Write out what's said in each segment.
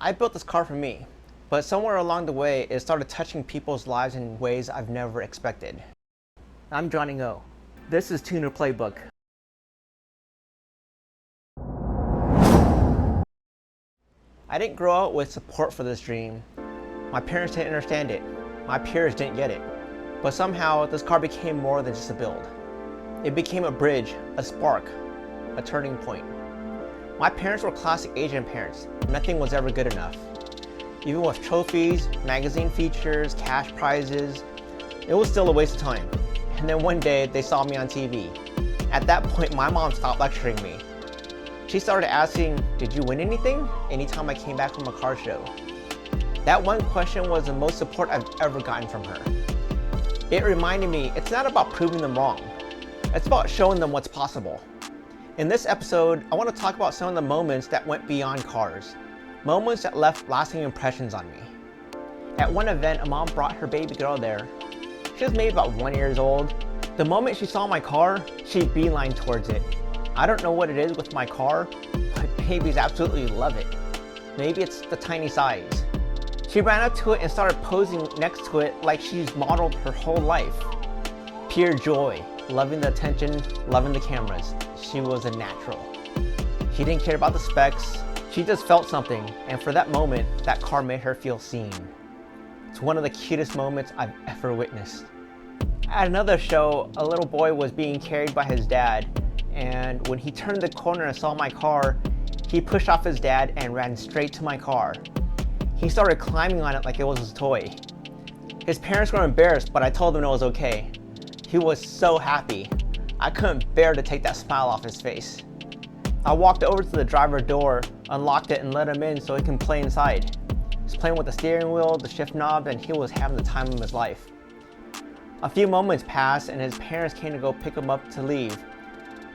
I built this car for me, but somewhere along the way, it started touching people's lives in ways I've never expected. I'm Johnny Ngo. This is Tuner Playbook. I didn't grow up with support for this dream. My parents didn't understand it. My peers didn't get it. But somehow, this car became more than just a build. It became a bridge, a spark, a turning point. My parents were classic Asian parents. Nothing was ever good enough. Even with trophies, magazine features, cash prizes, it was still a waste of time. And then one day, they saw me on TV. At that point, my mom stopped lecturing me. She started asking, "Did you win anything?" anytime I came back from a car show. That one question was the most support I've ever gotten from her. It reminded me, it's not about proving them wrong. It's about showing them what's possible. In this episode, I want to talk about some of the moments that went beyond cars. Moments that left lasting impressions on me. At one event, a mom brought her baby girl there. She was maybe about 1 year old. The moment she saw my car, she beelined towards it. I don't know what it is with my car, but babies absolutely love it. Maybe it's the tiny size. She ran up to it and started posing next to it like she's modeled her whole life. Pure joy, loving the attention, loving the cameras. She was a natural. She didn't care about the specs. She just felt something, and for that moment, that car made her feel seen. It's one of the cutest moments I've ever witnessed. At another show, a little boy was being carried by his dad, and when he turned the corner and saw my car, he pushed off his dad and ran straight to my car. He started climbing on it like it was his toy. His parents were embarrassed, but I told them it was okay. He was so happy. I couldn't bear to take that smile off his face. I walked over to the driver door, unlocked it, and let him in so he can play inside. He was playing with the steering wheel, the shift knob, and he was having the time of his life. A few moments passed and his parents came to go pick him up to leave.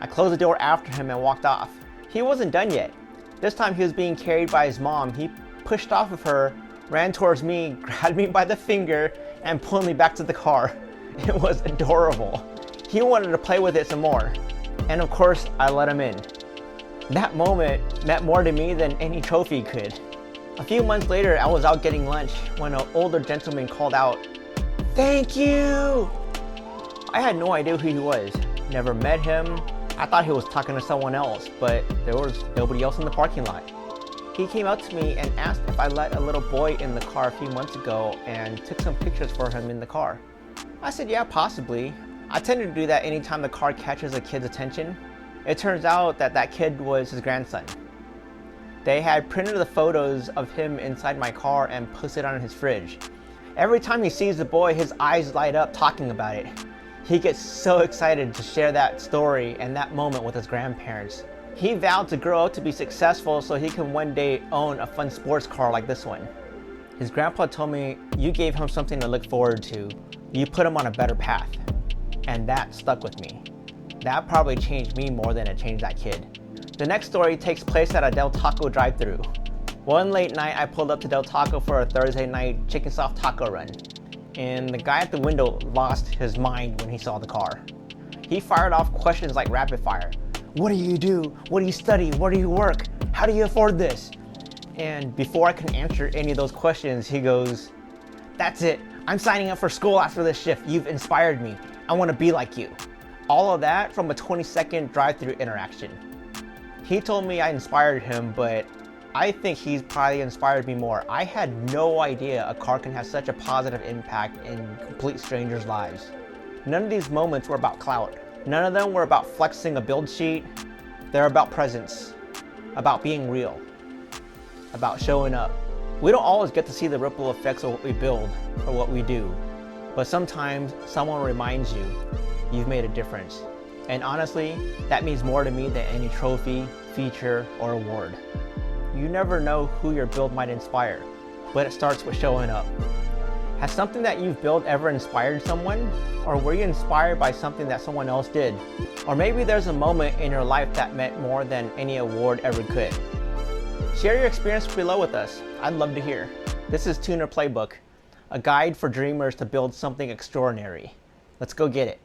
I closed the door after him and walked off. He wasn't done yet. This time he was being carried by his mom. He pushed off of her, ran towards me, grabbed me by the finger, and pulled me back to the car. It was adorable. He wanted to play with it some more. And of course, I let him in. That moment meant more to me than any trophy could. A few months later, I was out getting lunch when an older gentleman called out, "Thank you!" I had no idea who he was. Never met him. I thought he was talking to someone else, but there was nobody else in the parking lot. He came up to me and asked if I let a little boy in the car a few months ago and took some pictures for him in the car. I said, yeah, possibly. I tend to do that anytime the car catches a kid's attention. It turns out that that kid was his grandson. They had printed the photos of him inside my car and posted on his fridge. Every time he sees the boy, his eyes light up talking about it. He gets so excited to share that story and that moment with his grandparents. He vowed to grow up to be successful so he can one day own a fun sports car like this one. His grandpa told me, "You gave him something to look forward to. You put him on a better path." And that stuck with me. That probably changed me more than it changed that kid. The next story takes place at a Del Taco drive-thru. One late night, I pulled up to Del Taco for a Thursday night chicken soft taco run. And the guy at the window lost his mind when he saw the car. He fired off questions like rapid fire. "What do you do? What do you study? Where do you work? How do you afford this?" And before I can answer any of those questions, he goes, "That's it. I'm signing up for school after this shift. You've inspired me. I want to be like you." All of that from a 20-second drive-thru interaction. He told me I inspired him, but I think he's probably inspired me more. I had no idea a car can have such a positive impact in complete strangers' lives. None of these moments were about clout. None of them were about flexing a build sheet. They're about presence, about being real, about showing up. We don't always get to see the ripple effects of what we build or what we do, but sometimes someone reminds you you've made a difference. And honestly, that means more to me than any trophy, feature, or award. You never know who your build might inspire, but it starts with showing up. Has something that you've built ever inspired someone? Or were you inspired by something that someone else did? Or maybe there's a moment in your life that meant more than any award ever could. Share your experience below with us. I'd love to hear. This is Tuner Playbook, a guide for dreamers to build something extraordinary. Let's go get it.